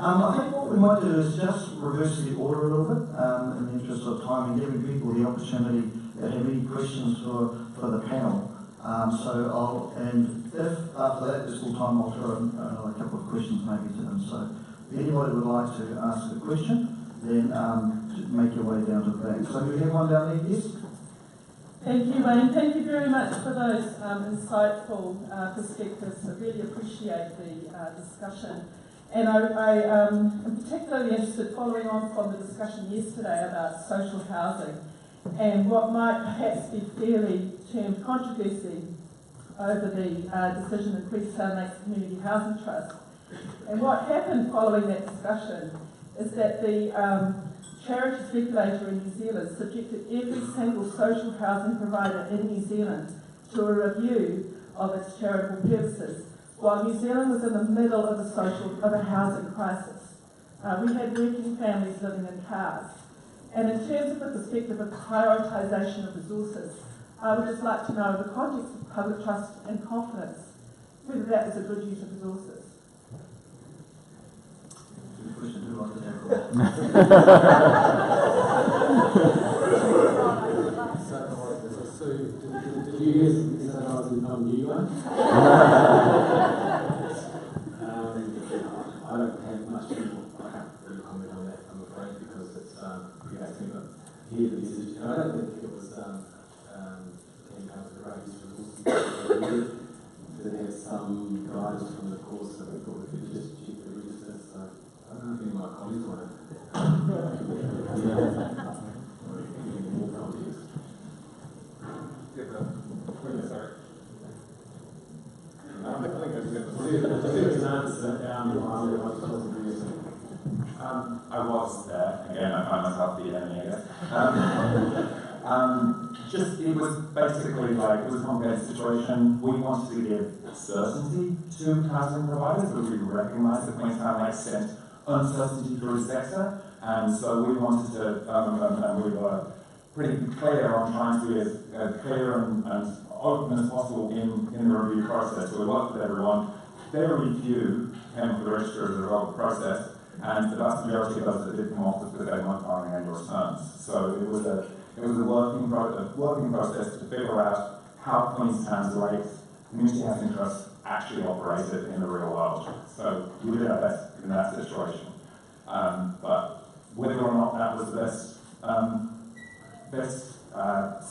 I think what we might do is just reverse the order a little bit in the interest of time and giving people the opportunity to have any questions for the panel. And if after that there's still time, I'll throw in another couple of questions maybe to them. So if anybody would like to ask a question, then make your way down to the back. So do we have one down there, yes? Thank you, Wayne. Thank you very much for those insightful perspectives. I really appreciate the discussion. And I am particularly interested, following on from the discussion yesterday about social housing and what might perhaps be fairly termed controversy over the decision that Queenstown Lakes Community Housing Trust. And what happened following that discussion is that the charities regulator in New Zealand subjected every single social housing provider in New Zealand to a review of its charitable purposes, while New Zealand was in the middle of a housing crisis. We had working families living in cars. And in terms of the perspective of prioritisation of resources, I would just like to know, in the context of public trust and confidence, whether that was a good use of resources. So, did you guys say I was on you one? I don't have much to really comment on that, I'm afraid, because it's creating hear the message. And I don't think it was 10 pounds of raised resources. That has some guidance from the course that we thought we could just check the register. So I don't know if any of my colleagues want to more context. Sorry. I think I was I was there. Again, I find myself the enemy, I guess. It was basically like, it was a complicated situation. We wanted to give certainty to housing providers, but we recognised that Queenstown Lakes sent uncertainty through the sector, and so we wanted to, and we were pretty clear on trying to be as clear and open as possible in the review process. So we worked with everyone. Very few came off the register as a result of the process, and the vast majority of us that did come off was because they weren't filing any returns. So it was a working process to figure out how Queenstown Lakes Community Housing Trust actually operated in the real world. So we did our best in that situation. But whether or not that was the best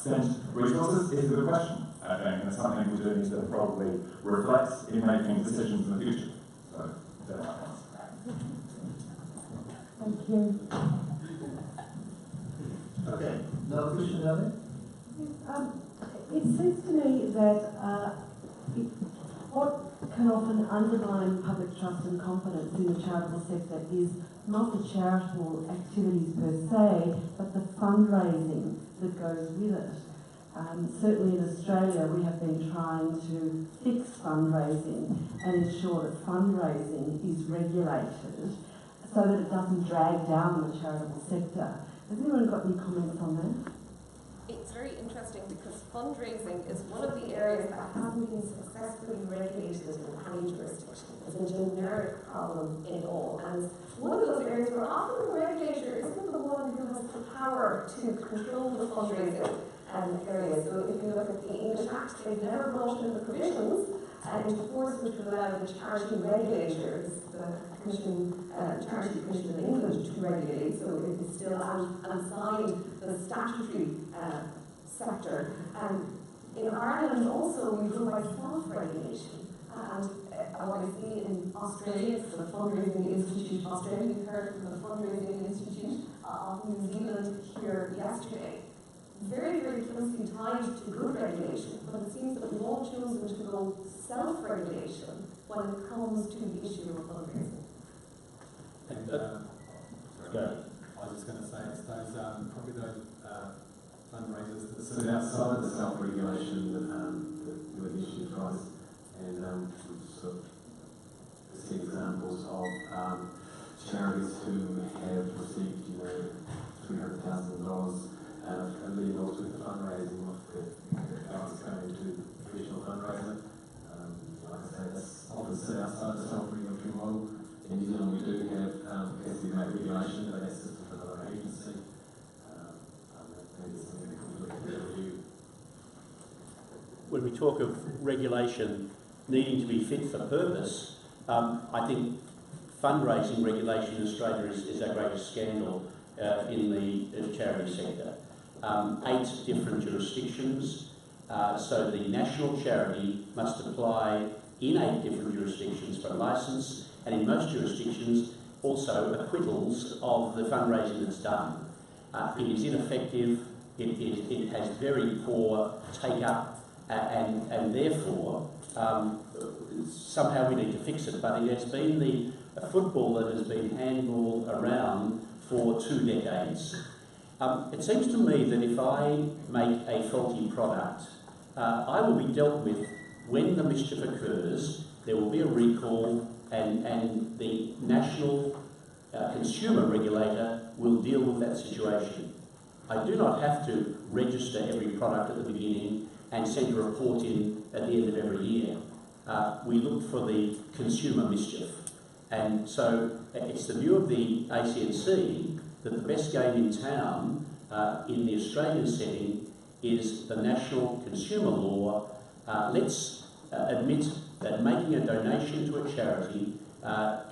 spent resources is a good question, I think, and it's something we do need to probably reflect in making decisions in the future. So, that's my answer. Thank you. Okay, another question down there? It seems to me that what can often undermine public trust and confidence in the charitable sector is not the charitable activities per se, but the fundraising that goes with it. Certainly in Australia, we have been trying to fix fundraising and ensure that fundraising is regulated so that it doesn't drag down the charitable sector. Has anyone got any comments on that? It's very interesting because fundraising is one of the areas that hasn't been successfully regulated in any jurisdiction. It's a generic problem in all. And it's one of those areas where often the regulator isn't the one who has the power to control the fundraising area. So if you look at the English Act, they've never brought in the provisions into force which would allow the charity regulators, the Charity Commission in England, to regulate, so it is still outside the statutory sector. In Ireland also we go by self-regulation, and what I see in Australia, it's the Fundraising Institute of Australia. We heard from the Fundraising Institute of New Zealand here yesterday. Very, very closely tied to good regulation, but it seems that we've all chosen to go self-regulation when it comes to the issue of fundraising. And I was just going to say, it's those probably those fundraisers that sit outside of the self-regulation that do an issue price, and we've sort of seen examples of charities who have received, $300,000. $1 million worth of fundraising, what the funds going to traditional fundraising. Like I say, that's often set outside the self-regulatory model. In New Zealand, we do have when we talk of regulation needing to be fit for purpose, I think fundraising regulation in Australia is our greatest scandal in the charity sector. 8 different jurisdictions, so the national charity must apply in 8 different jurisdictions for a licence, and in most jurisdictions also acquittals of the fundraising that's done. It is ineffective, it has very poor take-up, and therefore somehow we need to fix it. But it has been the football that has been handballed around for 2 decades. It seems to me that if I make a faulty product, I will be dealt with when the mischief occurs. There will be a recall, and the national consumer regulator will deal with that situation. I do not have to register every product at the beginning and send a report in at the end of every year. We look for the consumer mischief. And so it's the view of the ACNC that the best game in town in the Australian setting is the national consumer law. Let's admit that making a donation to a charity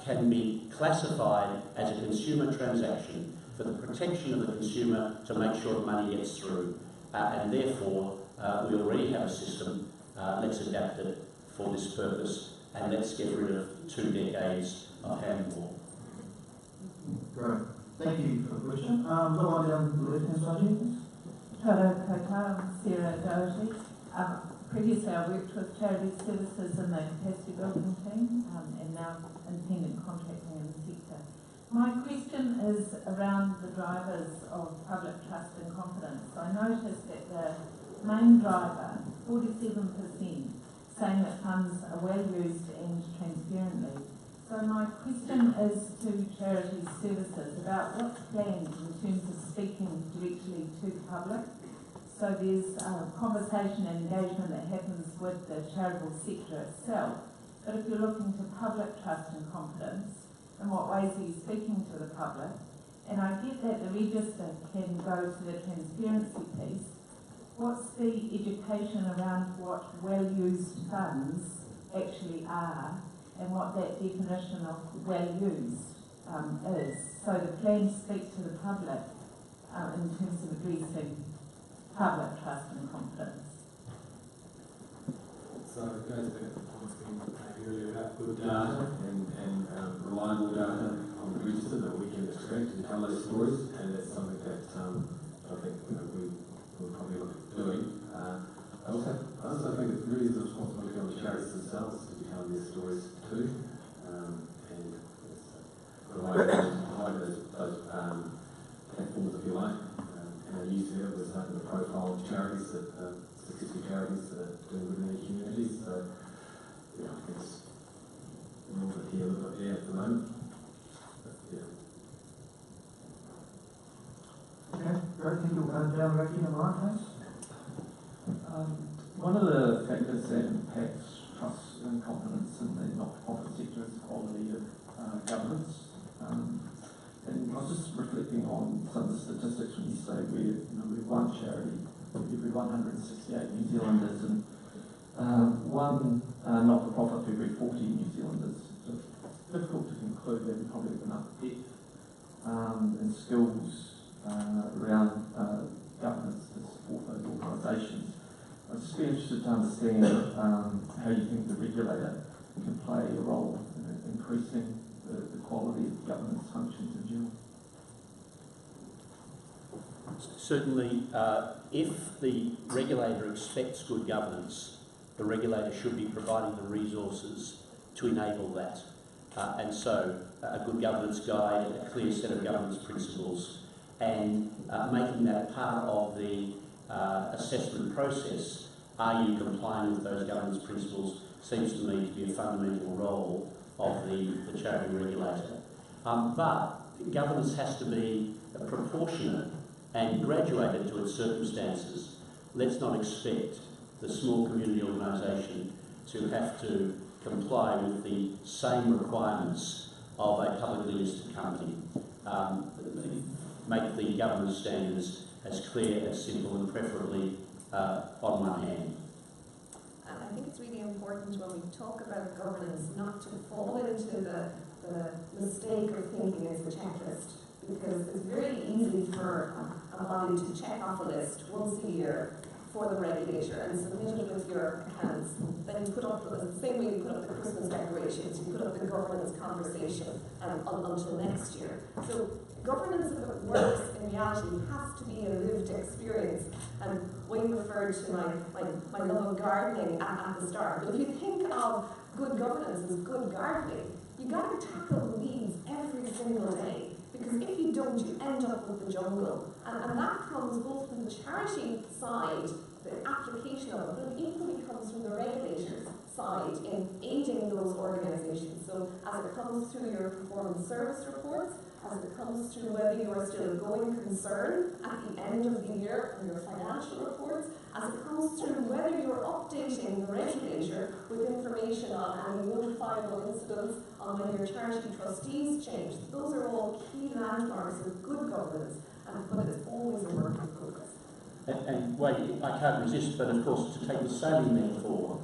can be classified as a consumer transaction for the protection of the consumer to make sure the money gets through. And therefore, we already have a system. Let's adapt it for this purpose, and let's get rid of 2 decades of handball. Great. Thank you for the question. Got one down the left-hand side here, please. Hello, Kota. I'm Sarah Doherty. Previously, I worked with charity services in the capacity building team, and now independent contracting in the sector. My question is around the drivers of public trust and confidence. I noticed that the main driver, 47%, saying that funds are well used and transparently. So my question is to charity services about what's planned in terms of speaking directly to the public. So there's conversation and engagement that happens with the charitable sector itself. But if you're looking to public trust and confidence, in what ways are you speaking to the public? And I get that the register can go to the transparency piece. What's the education around what well-used funds actually are and what that definition of well-used is? So the plan to speak to the public in terms of addressing public trust and confidence. So it goes back to what's been made earlier about good data and reliable data on the register that we can extract and tell those stories, and that's something that I think we'll probably look at doing. I also think it really is a responsibility on the charities themselves to be telling their stories too, and provide those platforms, if you like. And a newsletter was the profile of charities, that successful charities that are doing good in their communities. So, yeah, I think it's a little bit here, a little bit there at the moment. But, yeah. Okay, great. Thank you. Down the back here on the right, please. One of the factors that impacts trust and confidence in the not-for-profit sector is the quality of governance. And I was just reflecting on some of the statistics when you say we're one charity for every 168 New Zealanders and one not-for-profit for every 40 New Zealanders. So it's difficult to conclude that we probably have enough depth and skills around governance to support those organisations. I'd just be interested to understand how you think the regulator can play a role in increasing the quality of governance functions in general. Certainly, if the regulator expects good governance, the regulator should be providing the resources to enable that. And so, a good governance guide, a clear set of governance principles, and making that part of the assessment process. Are you complying with those governance principles? Seems to me to be a fundamental role of the charity regulator. But governance has to be proportionate and graduated to its circumstances. Let's not expect the small community organisation to have to comply with the same requirements of a publicly listed company. Make the governance standards as clear, as simple, and preferably on one hand. And I think it's really important when we talk about governance not to fall into the mistake of thinking it's a checklist, because it's very easy for a body to check off a list once a year for the regulator and submit it with your accounts. Then you put up, the same way you put up the Christmas decorations, you put up the governance conversation until next year. So governance, if it works in reality, has to be a lived experience. And Wayne referred to my love of gardening at the start. But if you think of good governance as good gardening, you got to tackle the weeds every single day. Because if you don't, you end up with the jungle. And that comes both from the charity side, the application of it, but it equally comes from the regulator's side in aiding those organisations. So as it comes through your performance service reports, as it comes through whether you are still a going concern at the end of the year in your financial reports, as it comes through whether you're updating the regulator with information on any notifiable incidents, on when your charity trustees change. Those are all key landmarks of good governance, but it's always a work in progress. And wait, I can't resist, but of course, to take the sailing metaphor,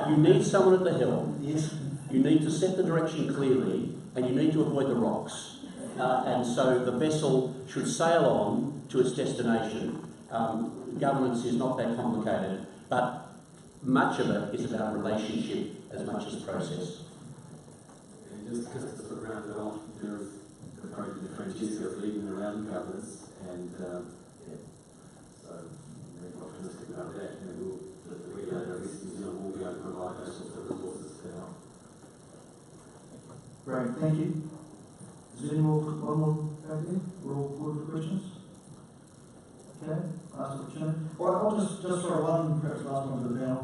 you need someone at the helm. Yes. You need to set the direction clearly, and you need to avoid the rocks. And so the vessel should sail on to its destination. Governance is not that complicated, but much of it is about relationship as much as process. And just because it's sort of rounded off, there's the project of Francesca leading around governance, and so I'm very optimistic about that. And the regulator, I guess, New Zealand will be able to provide those sorts of resources to help. Great, thank you. Is there any more? One more back there? We're all good for questions? Okay, last opportunity. Well, I'll just throw one, perhaps last one to the panel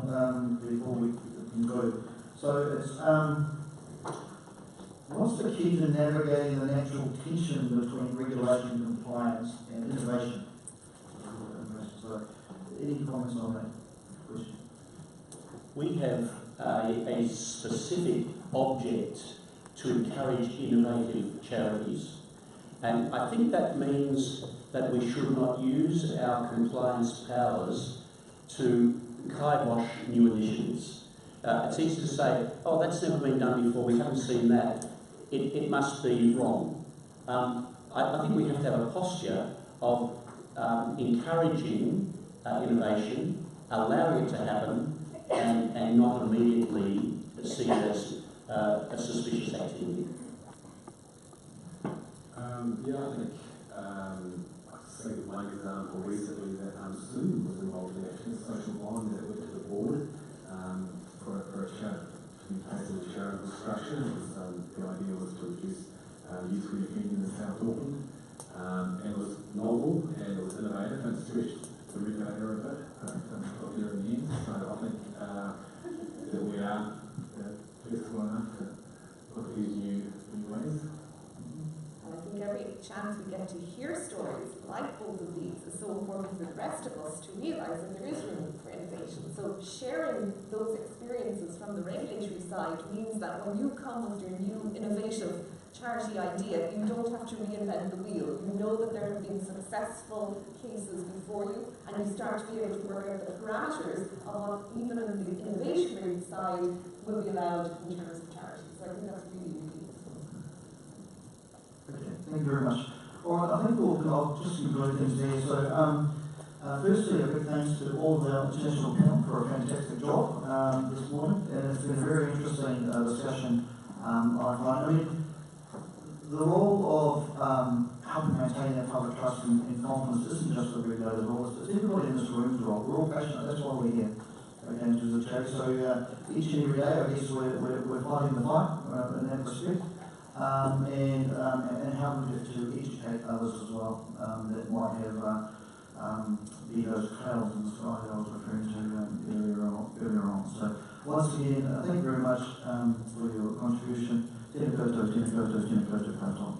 before we can go. So it's what's the key to navigating the natural tension between regulation, compliance, and innovation? So, any comments on that question? We have a specific object to encourage innovative charities. And I think that means that we should not use our compliance powers to kibosh new initiatives. It's easy to say, oh, that's never been done before, we haven't seen that. It must be wrong. I think we have to have a posture of encouraging innovation, allowing it to happen, and not immediately see it as a suspicious activity. Yeah, I think I think one example recently that Sue was involved in actually a social bond that went to the board for a charity to be placed in a charitable structure. It was, the idea was to reduce youth reoffending in South Auckland, and it was novel and it was innovative and stretched the regulator a bit, got there in the end. So I think that we are flexible enough to look at these new ways. And I think every chance we get to hear stories like both of these is so important for the rest of us to realise that there is room for innovation. So sharing those experiences from the regulatory side means that when you come with your new innovative charity idea, you don't have to reinvent the wheel. You know that there have been successful cases before you, and you start to be able to work out the parameters of what even on the innovation side will be allowed in terms of charity. So I think that's really, really useful. Okay, thank you very much. All right, I think I'll just conclude things there. So, firstly, a big thanks to all of our international panel for a fantastic job this morning, and it's been a very interesting discussion. I find, the role of helping maintain that public trust and confidence isn't just the regulator's role, it's everybody in this room's role. We're all passionate, that's why we're here. Okay, in terms of charity. So each and every day, I guess we're fighting the fight in that respect. And how we get to educate others as well that might have be those clouds in the sky that I was referring to earlier on. So once again, thank you very much for your contribution. Tēnā koutou, tēnā koutou, tēnā koutou katoa.